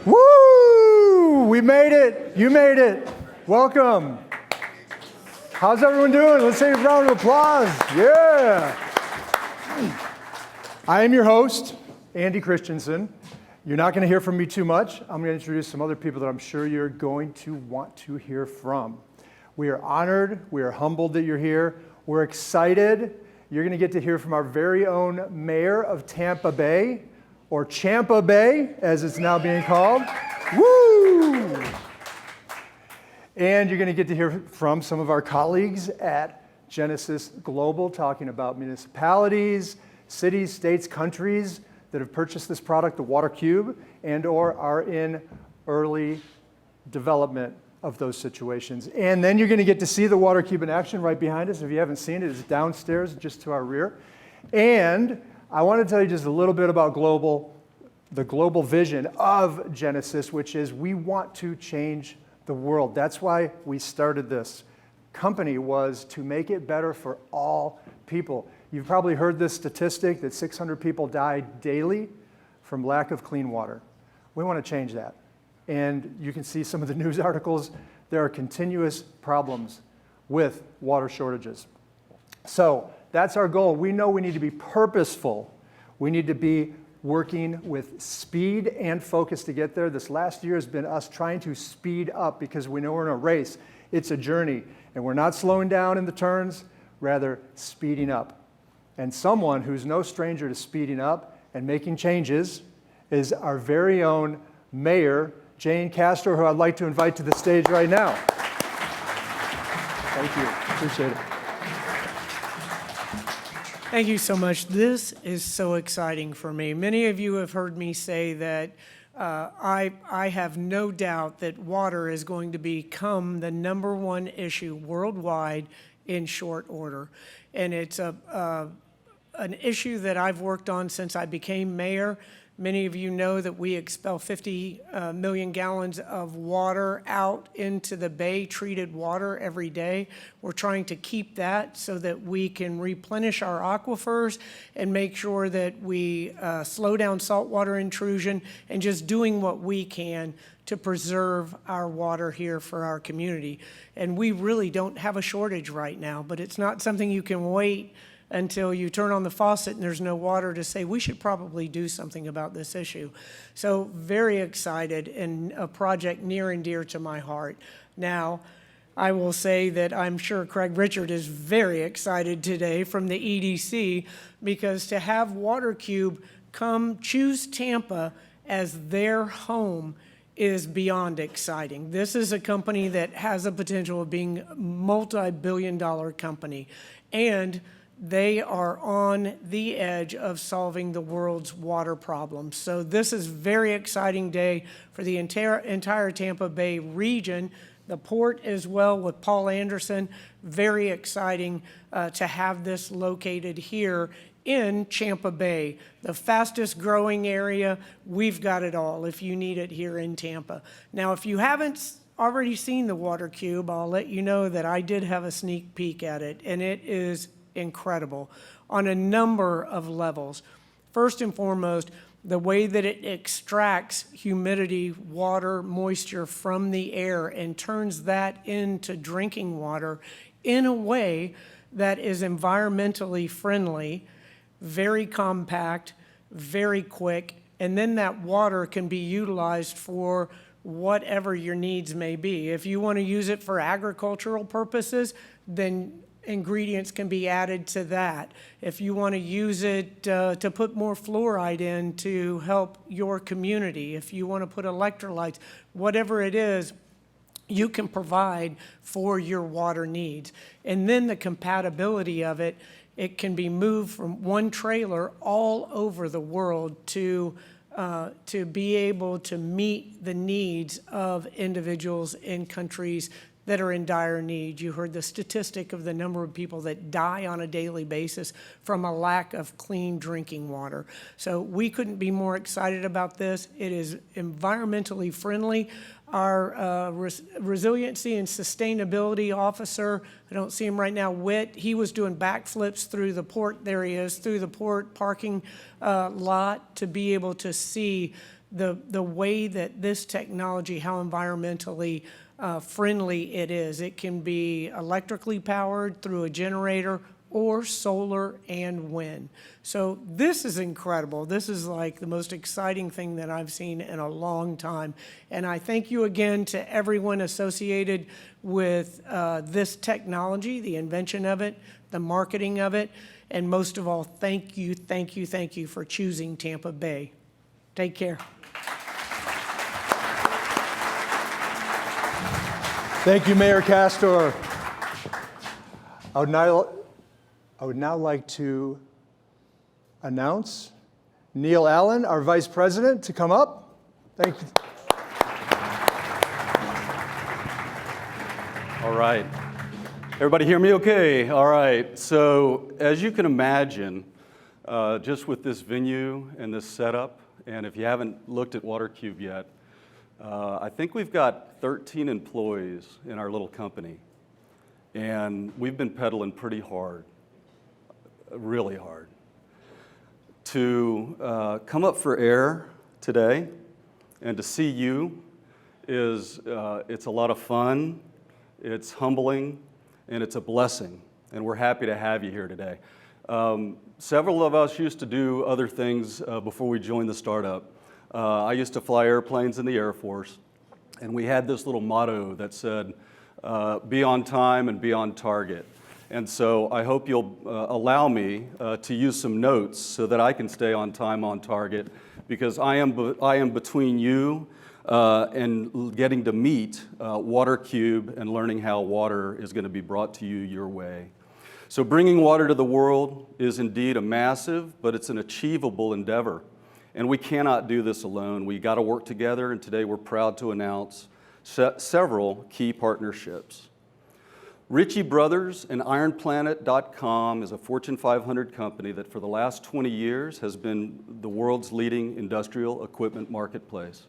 Woo! We made it. You made it. Welcome. How's everyone doing? Let's take a round of applause. Yeah. I am your host, Andy Christensen. You're not going to hear from me too much. I'm going to introduce some other people that I'm sure you're going to want to hear from. We are honored. We are humbled that you're here. We're excited. You're going to get to hear from our very own mayor of Tampa Bay, or Champa Bay, as it's now being called. Woo! And you're going to get to hear from some of our colleagues at Genesis Global, talking about municipalities, cities, states, countries that have purchased this product, the WaterCube, and or are in early development of those situations. And then you're going to get to see the WaterCube in action right behind us. If you haven't seen it, it's downstairs just to our rear. And I want to tell you just a little bit about the global vision of Genesis, which is we want to change the world. That's why we started this company, was to make it better for all people. You've probably heard this statistic that 600 people die daily from lack of clean water. We want to change that. And you can see some of the news articles. There are continuous problems with water shortages. So that's our goal. We know we need to be purposeful. We need to be working with speed and focus to get there. This last year has been us trying to speed up because we know we're in a race. It's a journey. And we're not slowing down in the turns, rather speeding up. And someone who's no stranger to speeding up and making changes is our very own Mayor, Jane Castro, who I'd like to invite to the stage right now. Thank you. Appreciate it. Thank you so much. This is so exciting for me. Many of you have heard me say that I have no doubt that water is going to become the #1 issue worldwide in short order. And it's an issue that I've worked on since I became mayor. Many of you know that we expel 50 million gallons of water out into the bay, treated water, every day. We're trying to keep that so that we can replenish our aquifers and make sure that we slow down saltwater intrusion, and just doing what we can to preserve our water here for our community. And we really don't have a shortage right now, but it's not something you can wait until you turn on the faucet and there's no water to say, we should probably do something about this issue. So very excited, and a project near and dear to my heart. Now, I will say that I'm sure Craig Richard is very excited today from the EDC, because to have WaterCube come choose Tampa as their home is beyond exciting. This is a company that has a potential of being a multi-billion-dollar company, and they are on the edge of solving the world's water problems. So this is a very exciting day for the entire Tampa Bay region, the port as well with Paul Anderson. Very exciting to have this located here in Champa Bay, the fastest growing area. We've got it all if you need it here in Tampa. Now, if you haven't already seen the WaterCube, I'll let you know that I did have a sneak peek at it, and it is incredible on a number of levels. First and foremost, the way that it extracts humidity, water, moisture from the air and turns that into drinking water in a way that is environmentally friendly, very compact, very quick, and then that water can be utilized for whatever your needs may be. If you want to use it for agricultural purposes, then ingredients can be added to that. If you want to use it to put more fluoride in to help your community, if you want to put electrolytes, whatever it is, you can provide for your water needs. And then the compatibility of it, it can be moved from one trailer all over the world to be able to meet the needs of individuals in countries that are in dire need. You heard the statistic of the number of people that die on a daily basis from a lack of clean drinking water. So we couldn't be more excited about this. It is environmentally friendly. Our resiliency and sustainability officer, I don't see him right now, Witt, he was doing backflips through the port, there he is, through the port parking lot to be able to see the way that this technology, how environmentally friendly it is. It can be electrically powered through a generator or solar and wind. So this is incredible. This is like the most exciting thing that I've seen in a long time. And I thank you again to everyone associated with this technology, the invention of it, the marketing of it, and most of all, thank you for choosing Tampa Bay. Take care. Thank you, Mayor Castor. I would now like to announce Neil Allen, our Vice President, to come up. Thank you. All right. Everybody hear me okay? All right. So as you can imagine, just with this venue and this setup, and if you haven't looked at WaterCube yet, I think we've got 13 employees in our little company. And we've been pedaling pretty hard, really hard, to come up for air today and to see you is, it's a lot of fun, it's humbling, and it's a blessing. And we're happy to have you here today. Several of us used to do other things before we joined the startup. I used to fly airplanes in the Air Force, and we had this little motto that said, be on time and be on target. And so I hope you'll allow me to use some notes so that I can stay on time, on target, because I am between you and getting to meet WaterCube and learning how water is going to be brought to you your way. So bringing water to the world is indeed a massive, but it's an achievable endeavor. And we cannot do this alone. We got to work together, and today we're proud to announce several key partnerships. Ritchie Brothers and IronPlanet.com is a Fortune 500 company that for the last 20 years has been the world's leading industrial equipment marketplace.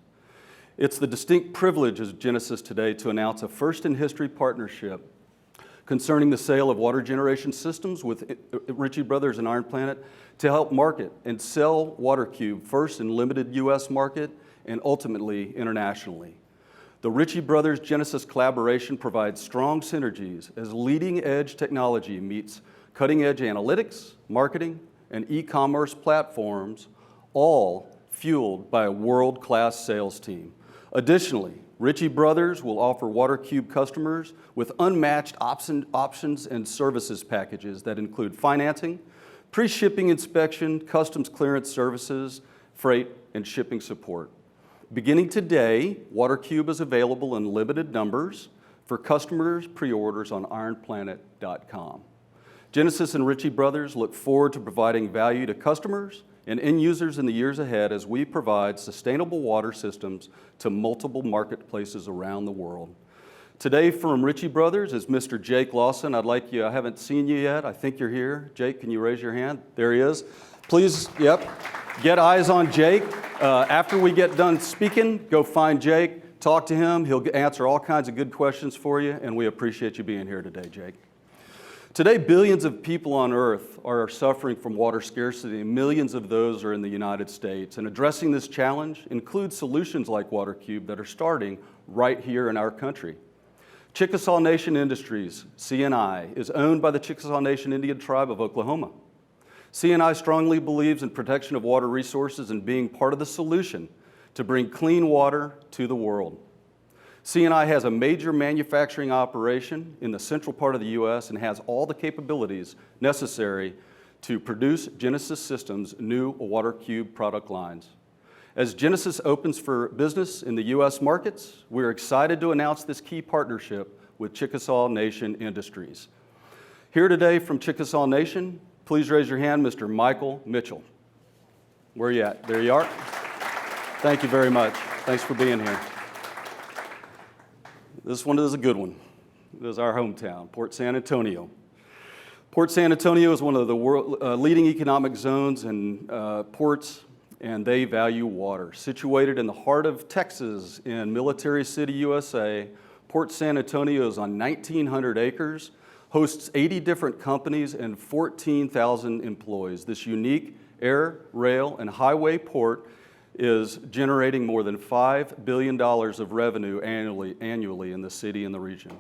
It's the distinct privilege of Genesis today to announce a first-in-history partnership concerning the sale of water generation systems with Ritchie Brothers and Iron Planet to help market and sell WaterCube first in limited U.S. market and ultimately internationally. The Ritchie Brothers Genesis collaboration provides strong synergies as leading-edge technology meets cutting-edge analytics, marketing, and e-commerce platforms, all fueled by a world-class sales team. Additionally, Ritchie Brothers will offer WaterCube customers with unmatched options and services packages that include financing, pre-shipping inspection, customs clearance services, freight, and shipping support. Beginning today, WaterCube is available in limited numbers for customers' pre-orders on IronPlanet.com. Genesis and Ritchie Brothers look forward to providing value to customers and end users in the years ahead as we provide sustainable water systems to multiple marketplaces around the world. Today from Ritchie Brothers is Mr. Jake Lawson. I haven't seen you yet. I think you're here. Jake, can you raise your hand? There he is. Please, get eyes on Jake. After we get done speaking, go find Jake, talk to him. He'll answer all kinds of good questions for you, and we appreciate you being here today, Jake. Today, billions of people on Earth are suffering from water scarcity, and millions of those are in the United States. And addressing this challenge includes solutions like WaterCube that are starting right here in our country. Chickasaw Nation Industries, CNI, is owned by the Chickasaw Nation Indian Tribe of Oklahoma. CNI strongly believes in protection of water resources and being part of the solution to bring clean water to the world. CNI has a major manufacturing operation in the central part of the U.S. and has all the capabilities necessary to produce Genesis Systems' new WaterCube product lines. As Genesis opens for business in the U.S. markets, we're excited to announce this key partnership with Chickasaw Nation Industries. Here today from Chickasaw Nation, please raise your hand, Mr. Michael Mitchell. Where are you at? There you are. Thank you very much. Thanks for being here. This one is a good one. This is our hometown, Port San Antonio. Port San Antonio is one of the leading economic zones and ports, and they value water. Situated in the heart of Texas in Military City, USA, Port San Antonio is on 1,900 acres, hosts 80 different companies and 14,000 employees. This unique air, rail, and highway port is generating more than $5 billion of revenue annually in the city and the region.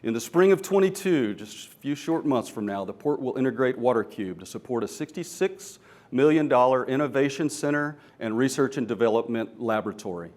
In the spring of 22, just a few short months from now, the port will integrate WaterCube to support a $66 million innovation center and research and development laboratory.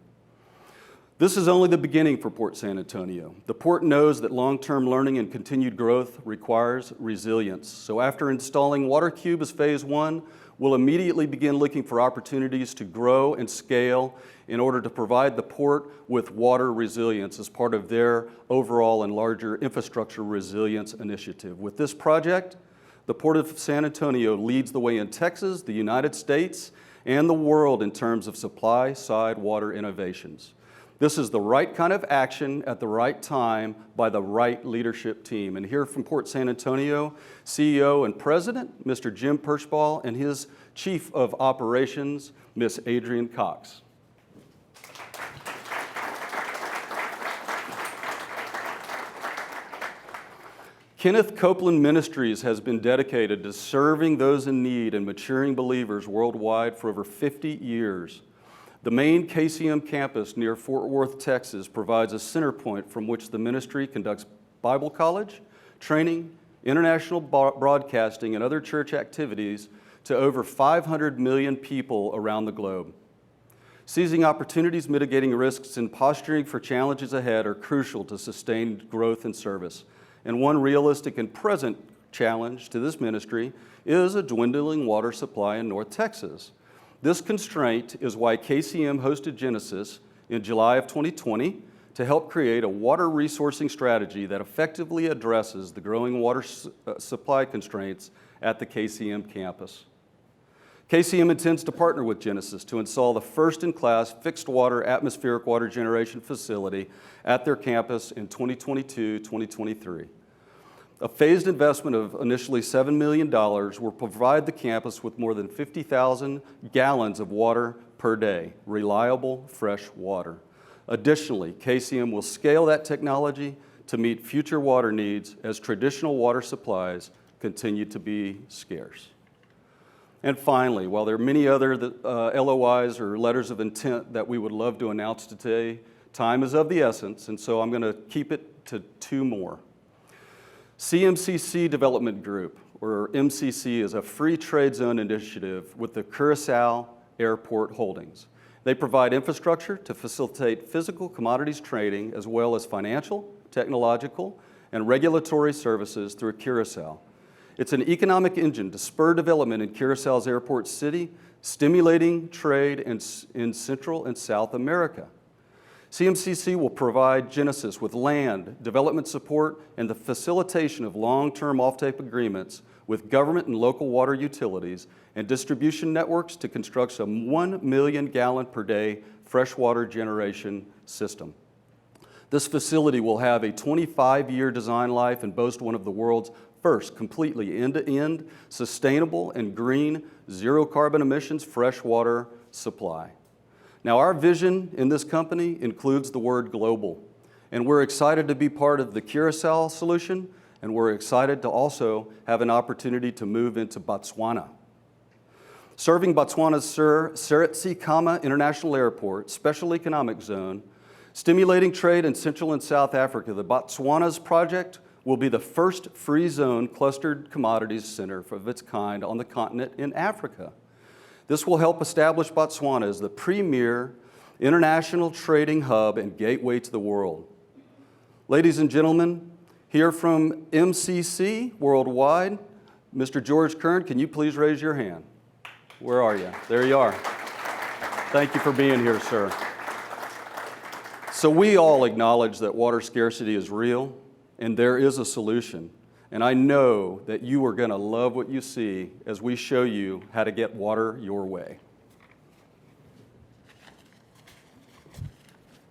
This is only the beginning for Port San Antonio. The port knows that long-term learning and continued growth requires resilience. So after installing WaterCube as phase one, we'll immediately begin looking for opportunities to grow and scale in order to provide the port with water resilience as part of their overall and larger infrastructure resilience initiative. With this project, the Port of San Antonio leads the way in Texas, the United States, and the world in terms of supply-side water innovations. This is the right kind of action at the right time by the right leadership team. And here from Port San Antonio, CEO and President, Mr. Jim Perchball, and his Chief of Operations, Ms. Adrienne Cox. Kenneth Copeland Ministries has been dedicated to serving those in need and maturing believers worldwide for over 50 years. The main KCM campus near Fort Worth, Texas, provides a center point from which the ministry conducts Bible college, training, international broadcasting, and other church activities to over 500 million people around the globe. Seizing opportunities, mitigating risks, and posturing for challenges ahead are crucial to sustained growth and service. And one realistic and present challenge to this ministry is a dwindling water supply in North Texas. This constraint is why KCM hosted Genesis in July of 2020 to help create a water resourcing strategy that effectively addresses the growing water supply constraints at the KCM campus. KCM intends to partner with Genesis to install the first-in-class fixed-water atmospheric water generation facility at their campus in 2022-2023. A phased investment of initially $7 million will provide the campus with more than 50,000 gallons of water per day, reliable, fresh water. Additionally, KCM will scale that technology to meet future water needs as traditional water supplies continue to be scarce. And finally, while there are many other LOIs or letters of intent that we would love to announce today, time is of the essence, and so I'm going to keep it to two more. CMCC Development Group, or MCC, is a free trade zone initiative with the Curacao Airport Holdings. They provide infrastructure to facilitate physical commodities trading as well as financial, technological, and regulatory services through Curacao. It's an economic engine to spur development in Curaçao's airport city, stimulating trade in Central and South America. CMCC will provide Genesis with land, development support, and the facilitation of long-term offtake agreements with government and local water utilities and distribution networks to construct a 1 million gallon per day freshwater generation system. This facility will have a 25-year design life and boast one of the world's first completely end-to-end, sustainable and green, zero carbon emissions freshwater supply. Now, our vision in this company includes the word global, and we're excited to be part of the Curacao solution, and we're excited to also have an opportunity to move into Botswana. Serving Botswana's Scarcity International Airport, Special Economic Zone, stimulating trade in Central and South Africa, the Botswana's project will be the first free zone clustered commodities center of its kind on the continent in Africa. This will help establish Botswana as the premier international trading hub and gateway to the world. Ladies and gentlemen, here from MCC Worldwide, Mr. George Kern, can you please raise your hand? Where are you? There you are. Thank you for being here, sir. So we all acknowledge that water scarcity is real, and there is a solution. And I know that you are going to love what you see as we show you how to get water your way.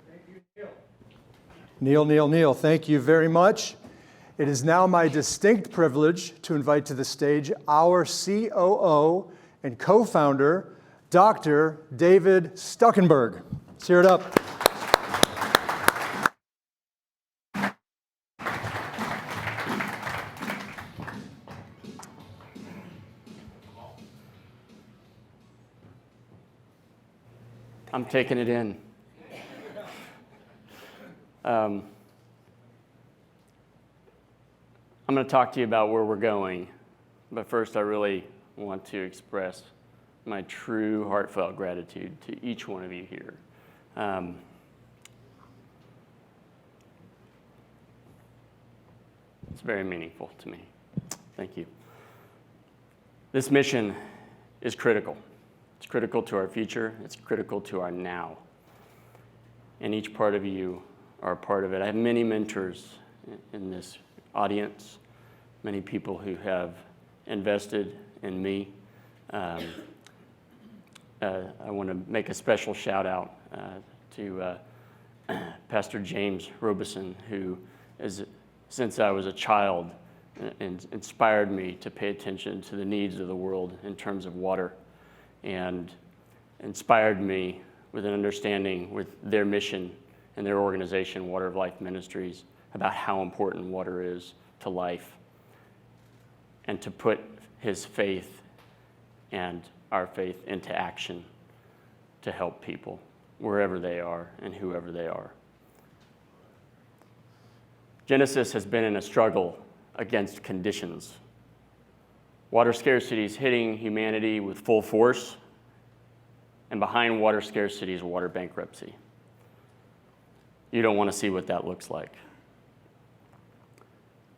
Thank you, Neil, thank you very much. It is now my distinct privilege to invite to the stage our COO and co-founder, Dr. David Stuckenberg. Let's hear it up. I'm taking it in. I'm going to talk to you about where we're going, but first I really want to express my true heartfelt gratitude to each one of you here. It's very meaningful to me. Thank you. This mission is critical. It's critical to our future. It's critical to our now. And each part of you are a part of it. I have many mentors in this audience, many people who have invested in me. I want to make a special shout out to Pastor James Robeson, who is, since I was a child, inspired me to pay attention to the needs of the world in terms of water, and inspired me with an understanding with their mission and their organization, Water of Life Ministries, about how important water is to life, and to put his faith and our faith into action to help people wherever they are and whoever they are. Genesis has been in a struggle against conditions. Water scarcity is hitting humanity with full force, and behind water scarcity is water bankruptcy. You don't want to see what that looks like.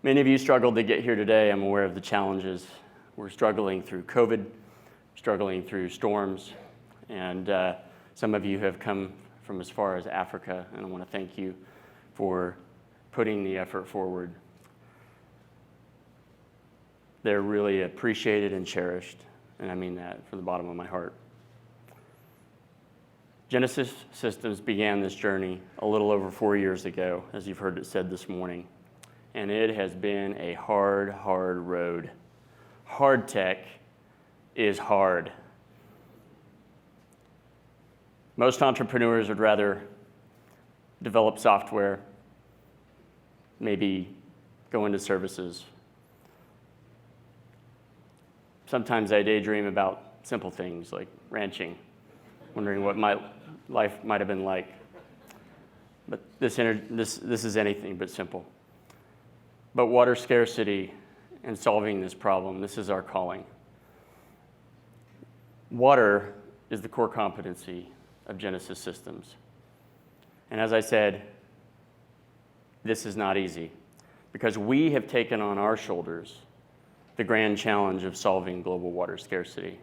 Many of you struggled to get here today. I'm aware of the challenges. We're struggling through COVID, struggling through storms, and some of you have come from as far as Africa, and I want to thank you for putting the effort forward. They're really appreciated and cherished, and I mean that from the bottom of my heart. Genesis Systems began this journey a little over 4 years ago, as you've heard it said this morning, and it has been a hard road. Hard tech is hard. Most entrepreneurs would rather develop software, maybe go into services. Sometimes I daydream about simple things like ranching, wondering what my life might have been like. But this is anything but simple. But water scarcity and solving this problem, this is our calling. Water is the core competency of Genesis Systems. And as I said, this is not easy, because we have taken on our shoulders the grand challenge of solving global water scarcity.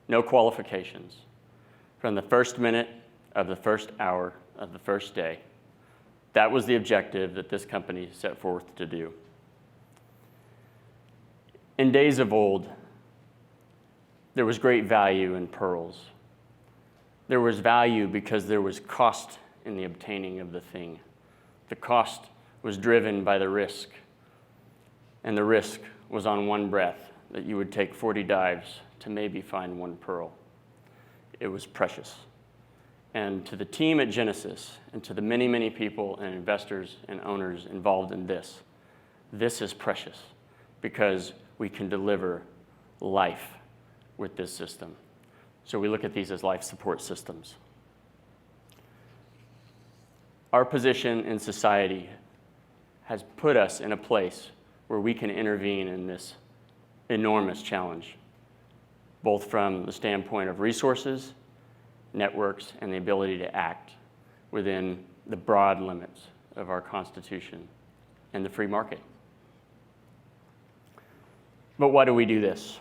No qualifications. From the first minute of the first hour of the first day, that was the objective that this company set forth to do. In days of old, there was great value in pearls. There was value because there was cost in the obtaining of the thing. The cost was driven by the risk, and the risk was on one breath that you would take 40 dives to maybe find one pearl. It was precious. And to the team at Genesis, and to the many, many people and investors and owners involved in this is precious, because we can deliver life with this system. So we look at these as life support systems. Our position in society has put us in a place where we can intervene in this enormous challenge, both from the standpoint of resources, networks, and the ability to act within the broad limits of our Constitution and the free market. But why do we do this?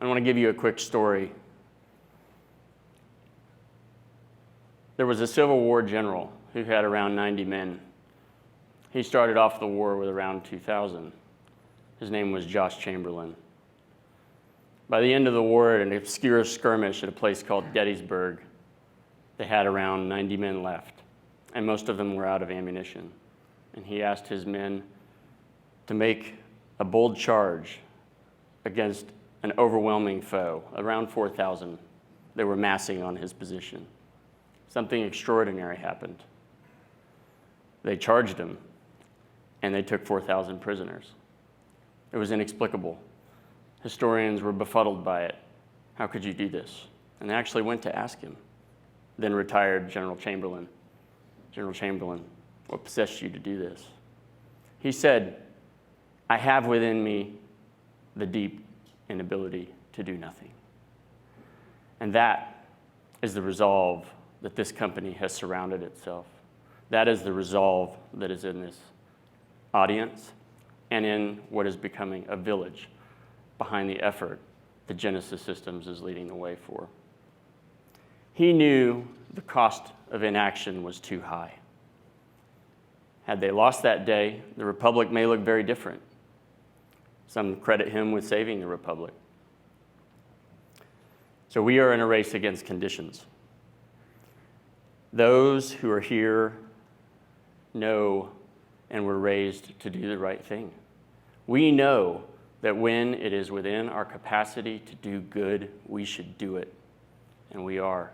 I want to give you a quick story. There was a Civil War general who had around 90 men. He started off the war with around 2,000. His name was Josh Chamberlain. By the end of the war, at an obscure skirmish at a place called Gettysburg, they had around 90 men left, and most of them were out of ammunition. And he asked his men to make a bold charge against an overwhelming foe, around 4,000. They were massing on his position. Something extraordinary happened. They charged him, and they took 4,000 prisoners. It was inexplicable. Historians were befuddled by it. How could you do this? And they actually went to ask him. then retired General Chamberlain. General Chamberlain, what possessed you to do this? He said, I have within me the deep inability to do nothing. And that is the resolve that this company has surrounded itself. That is the resolve that is in this audience and in what is becoming a village behind the effort that Genesis Systems is leading the way for. He knew the cost of inaction was too high. Had they lost that day, the Republic may look very different. Some credit him with saving the Republic. So we are in a race against conditions. Those who are here know and were raised to do the right thing. We know that when it is within our capacity to do good, we should do it. And we are.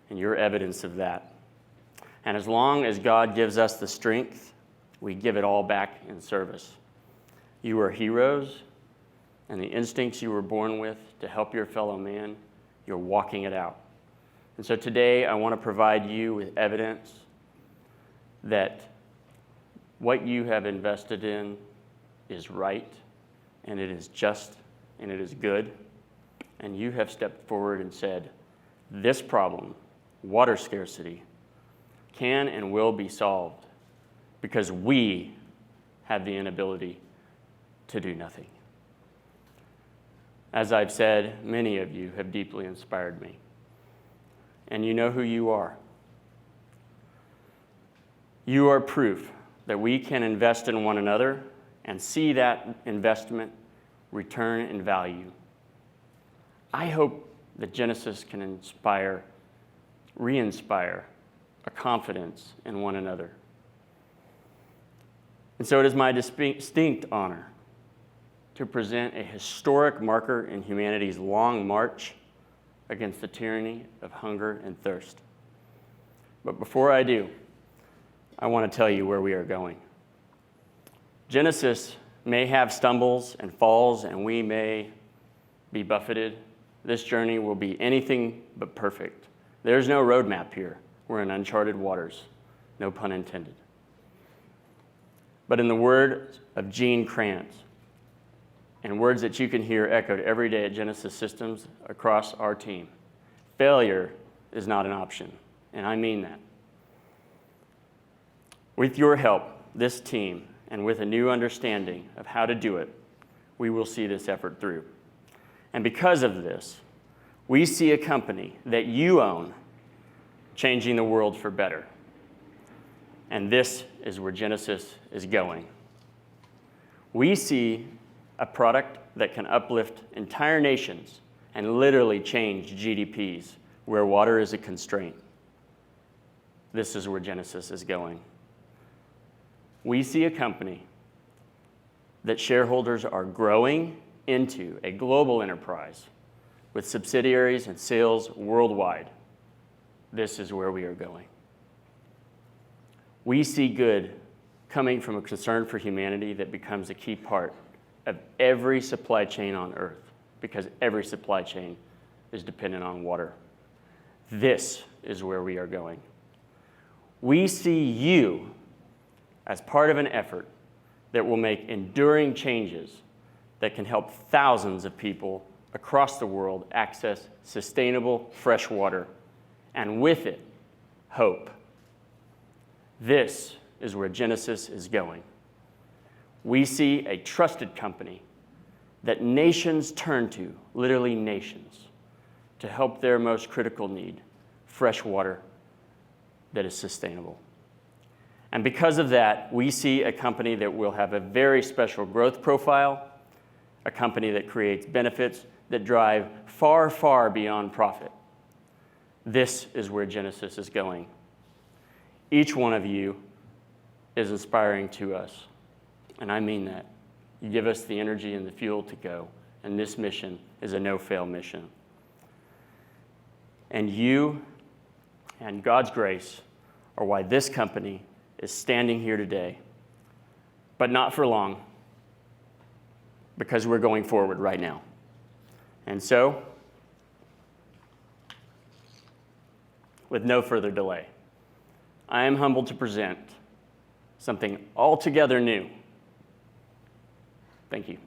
And you're evidence of that. And as long as God gives us the strength, we give it all back in service. You are heroes, and the instincts you were born with to help your fellow man, you're walking it out. And so today I want to provide you with evidence that what you have invested in is right, and it is just, and it is good. And you have stepped forward and said, this problem, water scarcity, can and will be solved because we have the inability to do nothing. As I've said, many of you have deeply inspired me. And you know who you are. You are proof that we can invest in one another and see that investment return in value. I hope that Genesis can re-inspire a confidence in one another. And so it is my distinct honor to present a historic marker in humanity's long march against the tyranny of hunger and thirst. But before I do, I want to tell you where we are going. Genesis may have stumbles and falls, and we may be buffeted. This journey will be anything but perfect. There's no roadmap here. We're in uncharted waters, no pun intended. But in the words of Gene Kranz, and words that you can hear echoed every day at Genesis Systems across our team, failure is not an option, and I mean that. With your help, this team, and with a new understanding of how to do it, we will see this effort through. And because of this, we see a company that you own changing the world for better. And this is where Genesis is going. We see a product that can uplift entire nations and literally change GDPs where water is a constraint. This is where Genesis is going. We see a company that shareholders are growing into a global enterprise with subsidiaries and sales worldwide. This is where we are going. We see good coming from a concern for humanity that becomes a key part of every supply chain on Earth, because every supply chain is dependent on water. This is where we are going. We see you as part of an effort that will make enduring changes that can help thousands of people across the world access sustainable fresh water, and with it, hope. This is where Genesis is going. We see a trusted company that nations turn to, literally nations, to help their most critical need, fresh water that is sustainable. And because of that, we see a company that will have a very special growth profile, a company that creates benefits that drive far, far beyond profit. This is where Genesis is going. Each one of you is inspiring to us, and I mean that. You give us the energy and the fuel to go, and this mission is a no-fail mission. And you and God's grace are why this company is standing here today, but not for long, because we're going forward right now. And so, with no further delay. I am humbled to present something altogether new. Thank you.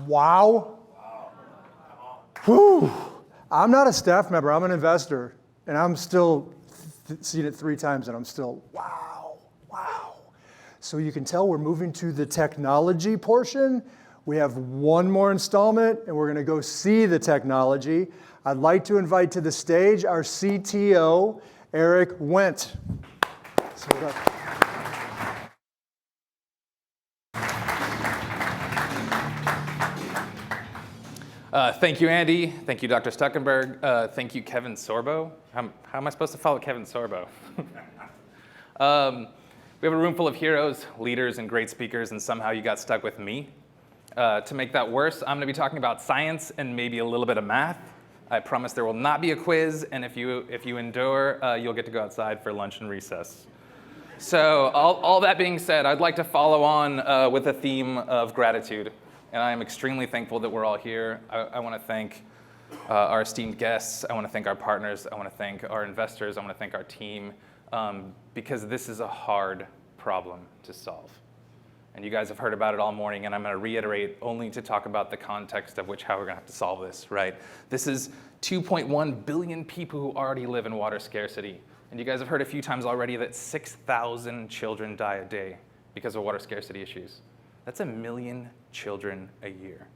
Wow. Whew. I'm not a staff member, I'm an investor, and I'm still seeing it 3 times and I'm still, wow. So you can tell we're moving to the technology portion. We have one more installment and we're gonna go see the technology. I'd like to invite to the stage our CTO, Eric Wendt. Thank you, Andy. Thank you, Dr. Stuckenberg. Thank you, Kevin Sorbo. How am I supposed to follow Kevin Sorbo? We have a room full of heroes, leaders, and great speakers, and somehow you got stuck with me. To make that worse, I'm going to be talking about science and maybe a little bit of math. I promise there will not be a quiz, and if you endure, you'll get to go outside for lunch and recess. So all that being said, I'd like to follow on with a theme of gratitude. And I am extremely thankful that we're all here. I want to thank our esteemed guests. I want to thank our partners. I want to thank our investors. I want to thank our team, because this is a hard problem to solve. And you guys have heard about it all morning, and I'm going to reiterate only to talk about the context of how we're going to have to solve this, right? This is 2.1 billion people who already live in water scarcity. And you guys have heard a few times already that 6,000 children die a day because of water scarcity issues. That's 1 million children a year.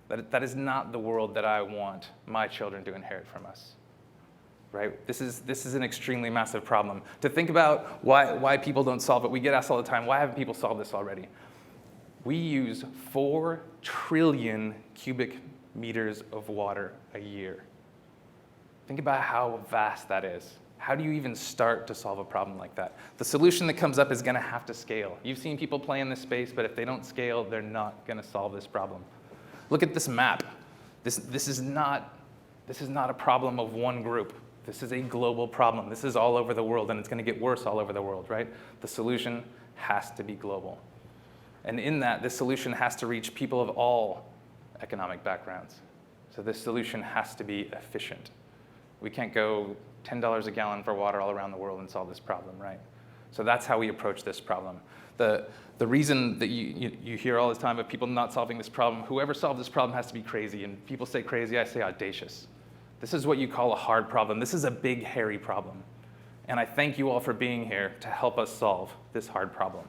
That is not the world that I want my children to inherit from us, right? This is an extremely massive problem. To think about why people don't solve it, we get asked all the time, why haven't people solved this already? We use 4 trillion cubic meters of water a year. Think about how vast that is. How do you even start to solve a problem like that? The solution that comes up is going to have to scale. You've seen people play in this space, but if they don't scale, they're not going to solve this problem. Look at this map. This is not a problem of one group. This is a global problem. This is all over the world, and it's going to get worse all over the world, right? The solution has to be global. And in that, this solution has to reach people of all economic backgrounds. So this solution has to be efficient. We can't go $10 a gallon for water all around the world and solve this problem, right? So that's how we approach this problem. The reason that you hear all this time of people not solving this problem, whoever solved this problem has to be crazy. And people say crazy, I say audacious. This is what you call a hard problem. This is a big, hairy problem. And I thank you all for being here to help us solve this hard problem.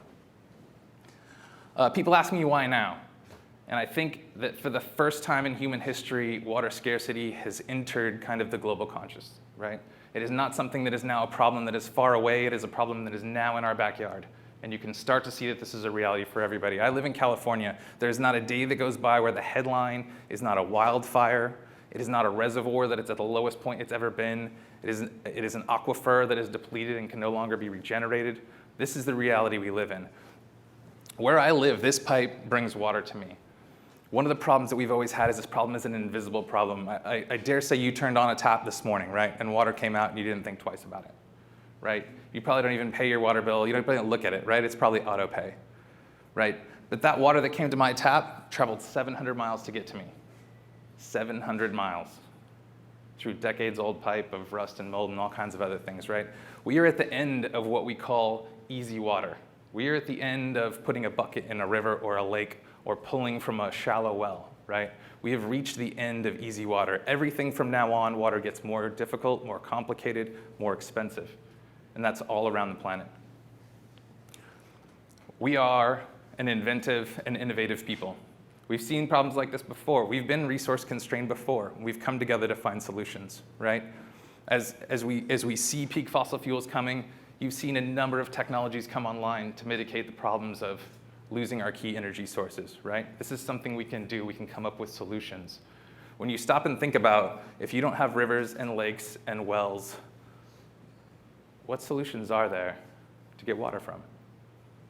People ask me why now. And I think that for the first time in human history, water scarcity has entered kind of the global conscious, right? It is not something that is now a problem that is far away. It is a problem that is now in our backyard. And you can start to see that this is a reality for everybody. I live in California. There's not a day that goes by where the headline is not a wildfire. It is not a reservoir that it's at the lowest point it's ever been. It is an aquifer that is depleted and can no longer be regenerated. This is the reality we live in. Where I live, this pipe brings water to me. One of the problems that we've always had is this problem is an invisible problem. I dare say you turned on a tap this morning, right? And water came out and you didn't think twice about it, right? You probably don't even pay your water bill. You don't even look at it, right? It's probably auto pay, right? But that water that came to my tap traveled 700 miles to get to me. 700 miles through decades-old pipe of rust and mold and all kinds of other things, right? We are at the end of what we call easy water. We are at the end of putting a bucket in a river or a lake or pulling from a shallow well, right? We have reached the end of easy water. Everything from now on, water gets more difficult, more complicated, more expensive. And that's all around the planet. We are an inventive and innovative people. We've seen problems like this before. We've been resource constrained before. We've come together to find solutions, right? As we see peak fossil fuels coming, you've seen a number of technologies come online to mitigate the problems of losing our key energy sources, right? This is something we can do. We can come up with solutions. When you stop and think about, if you don't have rivers and lakes and wells, what solutions are there to get water from?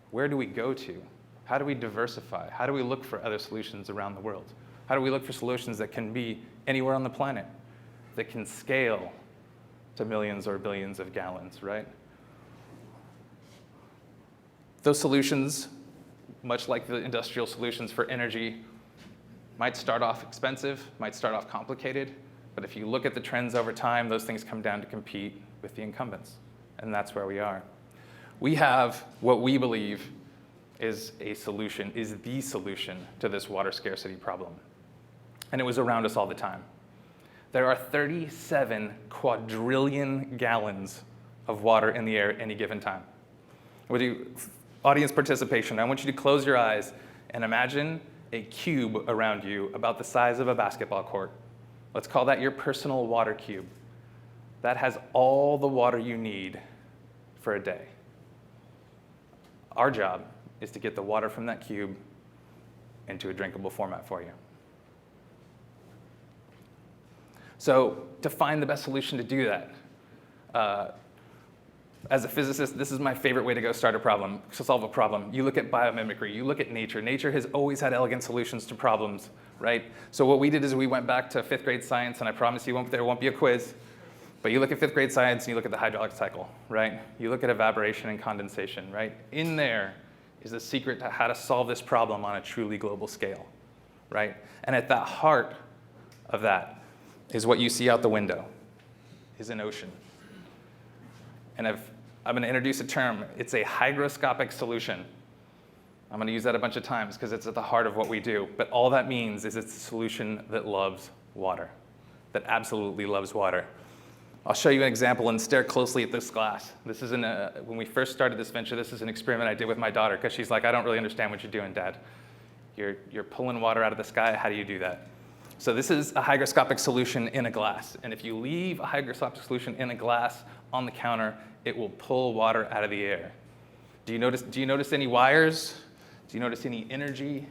Where do we go to? How do we diversify? How do we look for other solutions around the world? How do we look for solutions that can be anywhere on the planet, that can scale to millions or billions of gallons, right? Those solutions, much like the industrial solutions for energy, might start off expensive, might start off complicated, but if you look at the trends over time, those things come down to compete with the incumbents, and that's where we are. We have what we believe is the solution to this water scarcity problem. And it was around us all the time. There are 37 quadrillion gallons of water in the air at any given time. With you, audience participation, I want you to close your eyes and imagine a cube around you about the size of a basketball court. Let's call that your personal water cube. That has all the water you need for a day. Our job is to get the water from that cube into a drinkable format for you. So to find the best solution to do that, as a physicist, this is my favorite way to go start a problem, to solve a problem. You look at biomimicry, you look at nature. Nature has always had elegant solutions to problems, right? So what we did is we went back to 5th grade science, and I promise you there won't be a quiz, but you look at 5th grade science and you look at the hydraulic cycle, right? You look at evaporation and condensation, right? In there is the secret to how to solve this problem on a truly global scale, right? And at the heart of that is what you see out the window, is an ocean. And I'm going to introduce a term. It's a hygroscopic solution. I'm going to use that a bunch of times because it's at the heart of what we do. But all that means is it's a solution that loves water, that absolutely loves water. I'll show you an example and stare closely at this glass. This is when we first started this venture, this is an experiment I did with my daughter because she's like, I don't really understand what you're doing, Dad. You're pulling water out of the sky. How do you do that? So this is a hygroscopic solution in a glass. And if you leave a hygroscopic solution in a glass on the counter, it will pull water out of the air. Do you notice any wires? Do you notice any energy?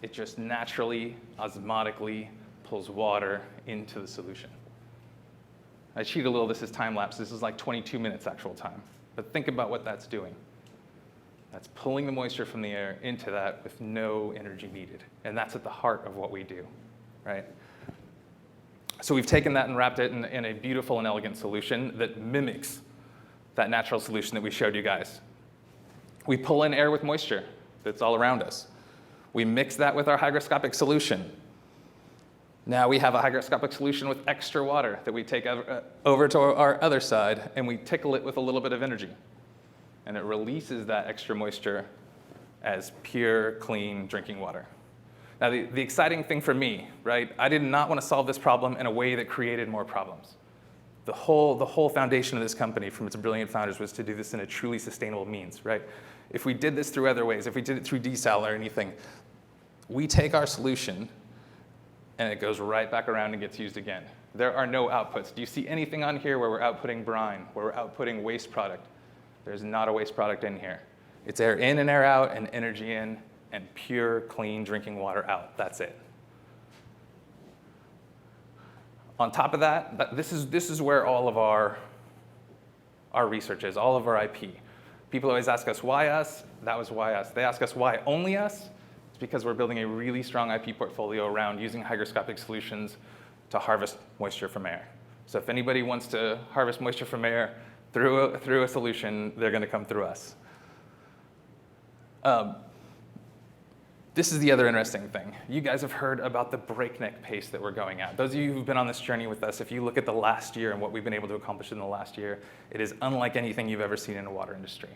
It just naturally, osmotically pulls water into the solution. I cheat a little, this is time lapse. This is like 22 minutes actual time. But think about what that's doing. That's pulling the moisture from the air into that with no energy needed. And that's at the heart of what we do, right? So we've taken that and wrapped it in a beautiful and elegant solution that mimics that natural solution that we showed you guys. We pull in air with moisture that's all around us. We mix that with our hygroscopic solution. Now we have a hygroscopic solution with extra water that we take over to our other side, and we tickle it with a little bit of energy. And it releases that extra moisture as pure, clean drinking water. Now the exciting thing for me, right, I did not want to solve this problem in a way that created more problems. The whole foundation of this company from its brilliant founders was to do this in a truly sustainable means, right? If we did this through other ways, if we did it through desal or anything, we take our solution and it goes right back around and gets used again. There are no outputs. Do you see anything on here where we're outputting brine, where we're outputting waste product? There's not a waste product in here. It's air in and air out and energy in and pure, clean drinking water out. That's it. On top of that, this is where all of our research is, all of our IP. People always ask us, why us? That was why us. They ask us, why only us? It's because we're building a really strong IP portfolio around using hygroscopic solutions to harvest moisture from air. So if anybody wants to harvest moisture from air through a solution, they're going to come through us. This is the other interesting thing. You guys have heard about the breakneck pace that we're going at. Those of you who've been on this journey with us, if you look at the last year and what we've been able to accomplish in the last year, it is unlike anything you've ever seen in the water industry,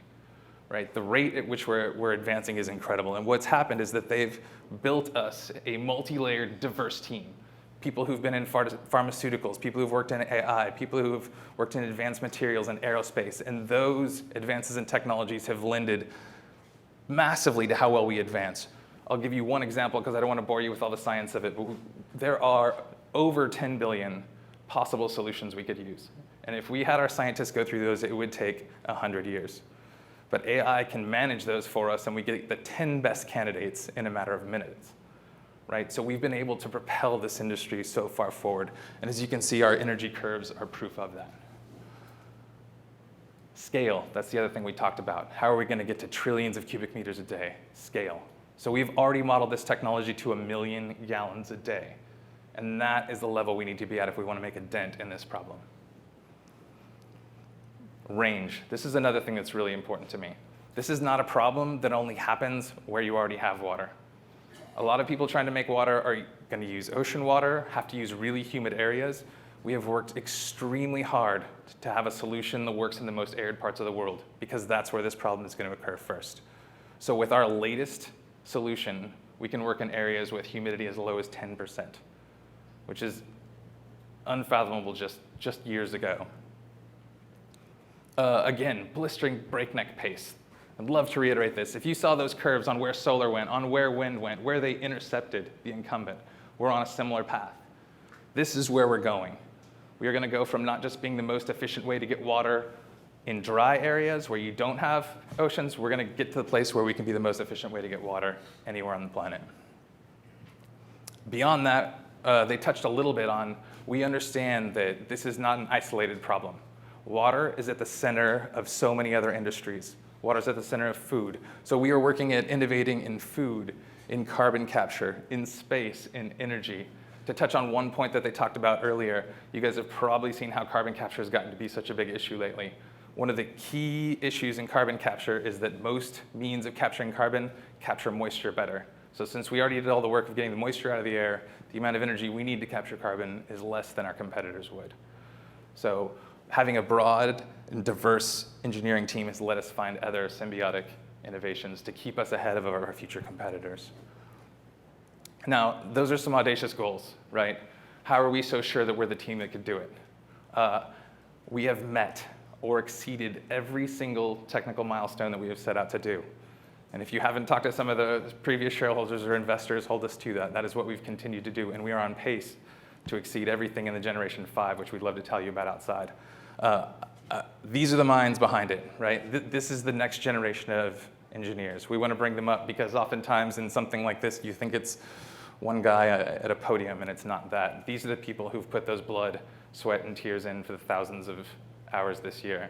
right? The rate at which we're advancing is incredible. And what's happened is that they've built us a multi-layered, diverse team. People who've been in pharmaceuticals, people who've worked in AI, people who've worked in advanced materials and aerospace. And those advances in technologies have lended massively to how well we advance. I'll give you one example because I don't want to bore you with all the science of it, but there are over 10 billion possible solutions we could use. And if we had our scientists go through those, it would take 100 years. But AI can manage those for us, and we get the 10 best candidates in a matter of minutes, right? So we've been able to propel this industry so far forward. And as you can see, our energy curves are proof of that. Scale, that's the other thing we talked about. How are we going to get to trillions of cubic meters a day? Scale. So we've already modeled this technology to 1 million gallons a day. And that is the level we need to be at if we want to make a dent in this problem. Range. This is another thing that's really important to me. This is not a problem that only happens where you already have water. A lot of people trying to make water are going to use ocean water, have to use really humid areas. We have worked extremely hard to have a solution that works in the most arid parts of the world because that's where this problem is going to occur first. So with our latest solution, we can work in areas with humidity as low as 10%, which is unfathomable just years ago. Again, blistering breakneck pace. I'd love to reiterate this. If you saw those curves on where solar went, on where wind went, where they intercepted the incumbent, we're on a similar path. This is where we're going. We are going to go from not just being the most efficient way to get water in dry areas where you don't have oceans, we're going to get to the place where we can be the most efficient way to get water anywhere on the planet. Beyond that, they touched a little bit on, we understand that this is not an isolated problem. Water is at the center of so many other industries. Water is at the center of food. So we are working at innovating in food, in carbon capture, in space, in energy. To touch on one point that they talked about earlier, you guys have probably seen how carbon capture has gotten to be such a big issue lately. One of the key issues in carbon capture is that most means of capturing carbon capture moisture better. So since we already did all the work of getting the moisture out of the air, the amount of energy we need to capture carbon is less than our competitors would. So having a broad and diverse engineering team has let us find other symbiotic innovations to keep us ahead of our future competitors. Now, those are some audacious goals, right? How are we so sure that we're the team that could do it? We have met or exceeded every single technical milestone that we have set out to do. And if you haven't talked to some of the previous shareholders or investors, hold us to that. That is what we've continued to do, and we are on pace to exceed everything in the Generation 5, which we'd love to tell you about outside. These are the minds behind it, right? This is the next generation of engineers. We want to bring them up because oftentimes in something like this, you think it's one guy at a podium, and it's not that. These are the people who've put those blood, sweat, and tears in for the thousands of hours this year.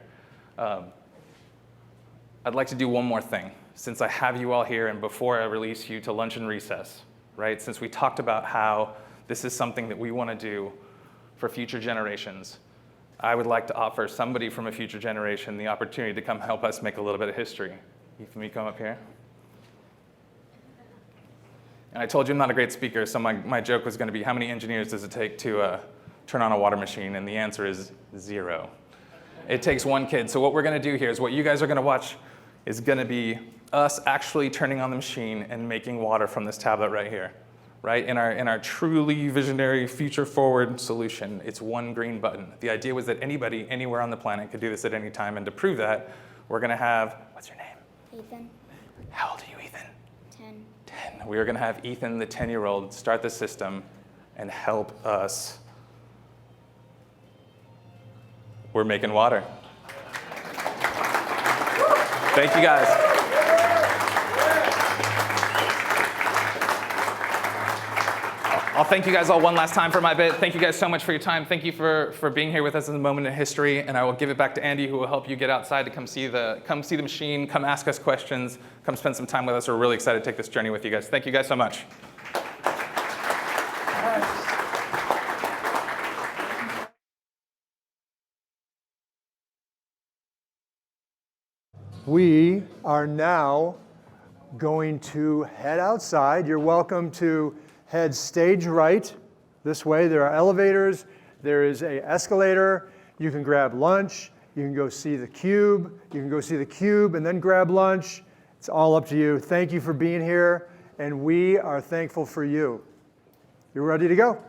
I'd like to do one more thing. Since I have you all here and before I release you to lunch and recess, right? Since we talked about how this is something that we want to do for future generations, I would like to offer somebody from a future generation the opportunity to come help us make a little bit of history. Ethan, will you come up here? And I told you I'm not a great speaker, so my joke was going to be, how many engineers does it take to turn on a water machine? And the answer is 0. It takes one kid. So what we're going to do here is what you guys are going to watch is going to be us actually turning on the machine and making water from this tablet right here, right? In our truly visionary, future-forward solution, it's one green button. The idea was that anybody, anywhere on the planet could do this at any time, and to prove that, we're going to have, what's your name? Ethan. How old are you, Ethan? 10. 10. We are going to have Ethan, the 10-year-old, start the system and help us. We're making water. Thank you, guys. I'll thank you guys all one last time for my bit. Thank you guys so much for your time. Thank you for being here with us in the moment in history. And I will give it back to Andy, who will help you get outside to come see the machine, come ask us questions, come spend some time with us. We're really excited to take this journey with you guys. Thank you guys so much. We are now going to head outside. You're welcome to head stage right this way. There are elevators. There is an escalator. You can grab lunch. You can go see the cube. You can go see the cube and then grab lunch. It's all up to you. Thank you for being here, and we are thankful for you. You ready to go?